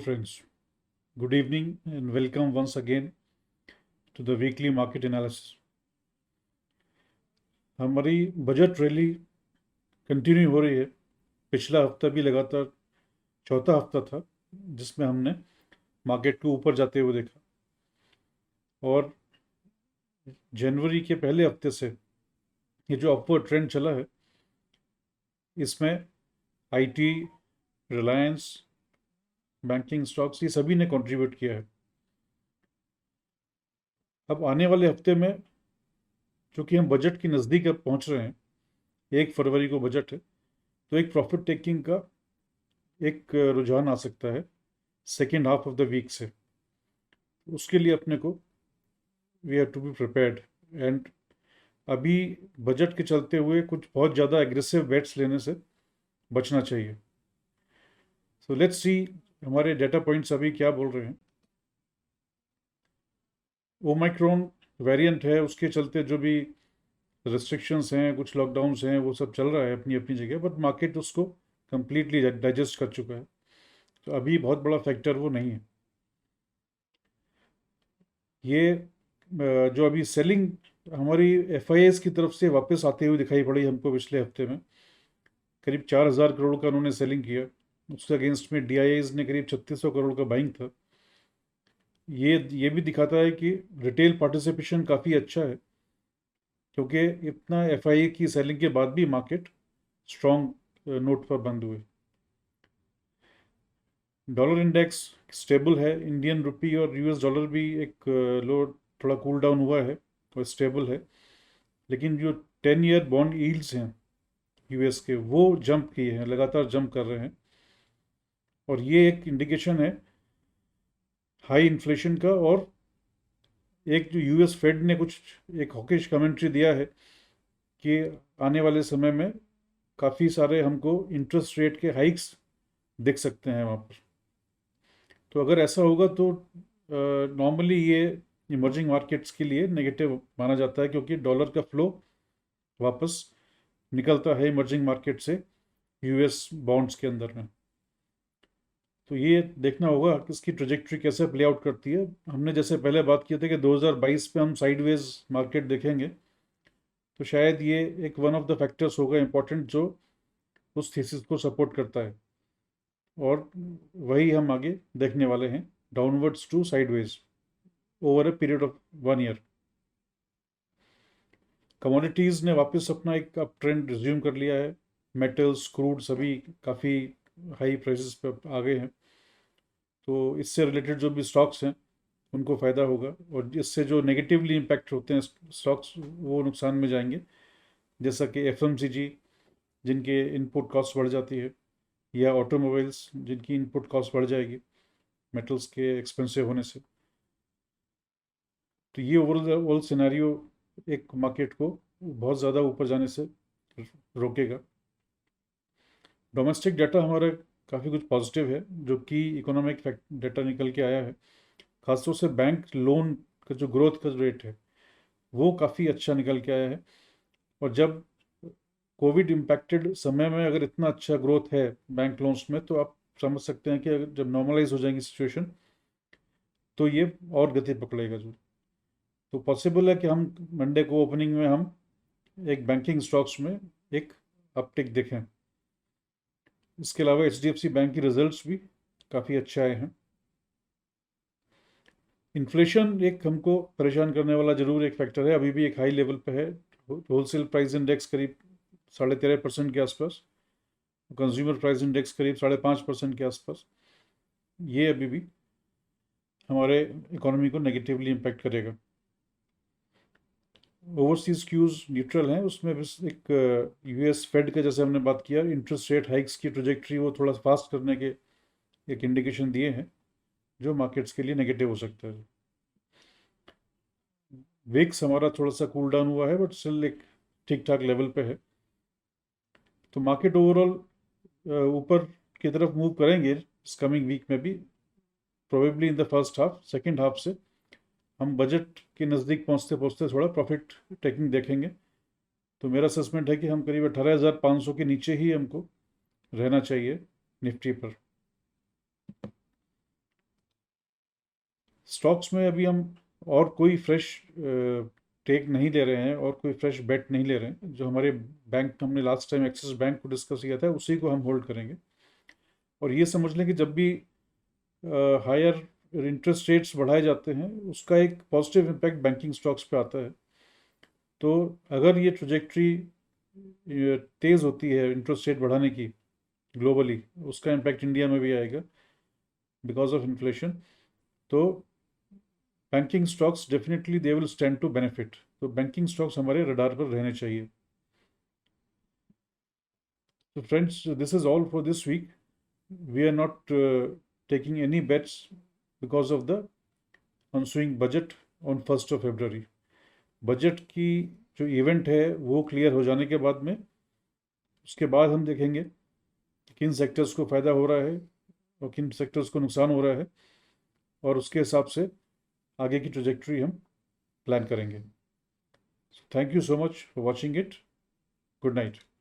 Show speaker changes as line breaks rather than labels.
friends. Good evening and welcome once again to the weekly market analysis. हमारी budget rally continue हो रही है। पिछला हफ्ता भी लगातार चौथा हफ्ता था जिसमें हमने मार्केट को ऊपर जाते हुए देखा और जनवरी के पहले हफ्ते से ये जो अपवर्ड ट्रेंड चला है इसमें आईटी, रिलायंस, बैंकिंग स्टॉक्स ये सभी ने कंट्रीब्यूट किया है। अब आने वाले हफ्ते में चूँकि हम बजट के नज़दीक अब पहुँच रहे हैं, 1 फरवरी को बजट है, तो एक प्रॉफिट टेकिंग का एक रुझान आ सकता है second half of the week से। उसके लिए अपने को we have to be prepared and अभी बजट के चलते हुए कुछ बहुत ज़्यादा एग्रेसिव बेट्स लेने से बचना चाहिए। सो लेट्स सी हमारे डेटा पॉइंट्स अभी क्या बोल रहे हैं। ओमाइक्रॉन वेरिएंट है, उसके चलते जो भी रिस्ट्रिक्शंस हैं, कुछ लॉकडाउन्स हैं, वो सब चल रहा है अपनी अपनी जगह, बट मार्केट उसको कम्प्लीटली डाइजेस्ट कर चुका है, तो अभी बहुत बड़ा फैक्टर वो नहीं है। ये जो अभी सेलिंग हमारी एफआईएस की तरफ से वापस आते हुए दिखाई पड़ी हमको पिछले हफ्ते में, करीब 4,000 करोड़ का उन्होंने सेलिंग किया। उसके अगेंस्ट में डीआईआईज ने करीब 3600 करोड़ का बाइंग था। ये भी दिखाता है कि रिटेल पार्टिसिपेशन काफ़ी अच्छा है, क्योंकि इतना एफआईए की सेलिंग के बाद भी मार्केट स्ट्रॉन्ग नोट पर बंद हुए। डॉलर इंडेक्स स्टेबल है, इंडियन रुपी और यूएस डॉलर भी एक लो थोड़ा कूल डाउन हुआ है और स्टेबल है, लेकिन जो 10 ईयर बॉन्ड यील्ड्स हैं यूएस के वो जंप किए हैं, लगातार जंप कर रहे हैं, और ये एक इंडिकेशन है हाई इन्फ्लेशन का। और एक जो यूएस फेड ने कुछ एक हॉकिश कमेंट्री दिया है कि आने वाले समय में काफ़ी सारे हमको इंटरेस्ट रेट के हाइक्स दिख सकते हैं वहाँ पर। तो अगर ऐसा होगा तो नॉर्मली ये इमर्जिंग मार्केट्स के लिए नेगेटिव माना जाता है, क्योंकि डॉलर का फ्लो वापस निकलता है इमर्जिंग मार्केट से यूएस बॉन्ड्स के अंदर में। तो ये देखना होगा कि इसकी ट्रेजेक्ट्री कैसे प्ले आउट करती है। हमने जैसे पहले बात किए थे कि 2022 में हम साइडवेज मार्केट देखेंगे, तो शायद ये एक वन ऑफ द फैक्टर्स होगा इम्पोर्टेंट जो उस थीसिस को सपोर्ट करता है, और वही हम आगे देखने वाले हैं, downwards to sideways over a period of 1 year. Commodities ने वापस अपना एक अप ट्रेंड रिज्यूम कर लिया है। मेटल्स, क्रूड सभी काफ़ी हाई प्राइसेस पे आ गए हैं, तो इससे रिलेटेड जो भी स्टॉक्स हैं उनको फ़ायदा होगा, और इससे जो नेगेटिवली इम्पैक्ट होते हैं स्टॉक्स वो नुकसान में जाएंगे, जैसा कि एफएमसीजी जिनके इनपुट कॉस्ट बढ़ जाती है, या ऑटोमोबाइल्स जिनकी इनपुट कॉस्ट बढ़ जाएगी मेटल्स के एक्सपेंसिव होने से। तो ये ओवरऑल सिनेरियो एक मार्केट को बहुत ज़्यादा ऊपर जाने से रोकेगा। डोमेस्टिक डाटा हमारा काफ़ी कुछ पॉजिटिव है, जो कि इकोनॉमिक डाटा निकल के आया है। खासतौर से बैंक लोन का जो ग्रोथ का रेट है वो काफ़ी अच्छा निकल के आया है, और जब कोविड इम्पैक्टेड समय में अगर इतना अच्छा ग्रोथ है बैंक लोन्स में, तो आप समझ सकते हैं कि अगर जब नॉर्मलाइज हो जाएगी सिचुएशन तो ये और गति पकड़ेगा। जो तो पॉसिबल है कि हम मंडे को ओपनिंग में हम एक बैंकिंग स्टॉक्स में एक अपटिक देखें। इसके अलावा एचडीएफसी बैंक की रिजल्ट्स भी काफ़ी अच्छे आए हैं। इन्फ्लेशन एक हमको परेशान करने वाला जरूर एक फैक्टर है, अभी भी एक हाई लेवल पे है। होलसेल प्राइस इंडेक्स करीब 13.5% के आसपास, कंज्यूमर प्राइस इंडेक्स करीब 5.5% के आसपास। ये अभी भी हमारे इकोनॉमी को नेगेटिवली इम्पैक्ट करेगा। ओवरसीज क्यूज न्यूट्रल हैं, उसमें बस एक यूएस फेड का जैसे हमने बात किया, इंटरेस्ट रेट हाइक्स की ट्रेजेक्ट्री वो थोड़ा फास्ट करने के एक इंडिकेशन दिए हैं, जो मार्केट्स के लिए नेगेटिव हो सकता है। विक्स हमारा थोड़ा सा कूल डाउन हुआ है, बट स्टिल एक ठीक ठाक लेवल पे है। तो मार्केट ओवरऑल ऊपर की तरफ मूव करेंगे इस कमिंग वीक में भी, probably in the first half. Second half से हम बजट के नज़दीक पहुंचते पहुंचते थोड़ा प्रॉफिट टेकिंग देखेंगे। तो मेरा असेसमेंट है कि हम करीब 18,500 के नीचे ही हमको रहना चाहिए निफ्टी पर। स्टॉक्स में अभी हम और कोई फ्रेश टेक नहीं ले रहे हैं और कोई फ्रेश बेट नहीं ले रहे हैं। जो हमारे बैंक, हमने लास्ट टाइम एक्सिस बैंक को डिस्कस किया था, उसी को हम होल्ड करेंगे। और ये समझ लें कि जब भी हायर इंटरेस्ट रेट्स बढ़ाए जाते हैं, उसका एक पॉजिटिव इम्पैक्ट बैंकिंग स्टॉक्स पे आता है। तो अगर ये ट्रजेक्ट्री तेज़ होती है इंटरेस्ट रेट बढ़ाने की ग्लोबली, उसका इम्पैक्ट इंडिया में भी आएगा बिकॉज ऑफ इन्फ्लेशन। तो banking stocks definitely they will stand to benefit. तो बैंकिंग स्टॉक्स हमारे रडार पर रहने चाहिए। तो friends, this is all for this week. We are not taking any bets because of the ensuing budget on 1st of February। Budget की जो event है वो क्लियर हो जाने के बाद में, उसके बाद हम देखेंगे कि किन सेक्टर्स को फ़ायदा हो रहा है और किन सेक्टर्स को नुकसान हो रहा है, और उसके हिसाब से आगे की ट्रेजेक्ट्री हम प्लान करेंगे। Thank you so much for watching it. Good night.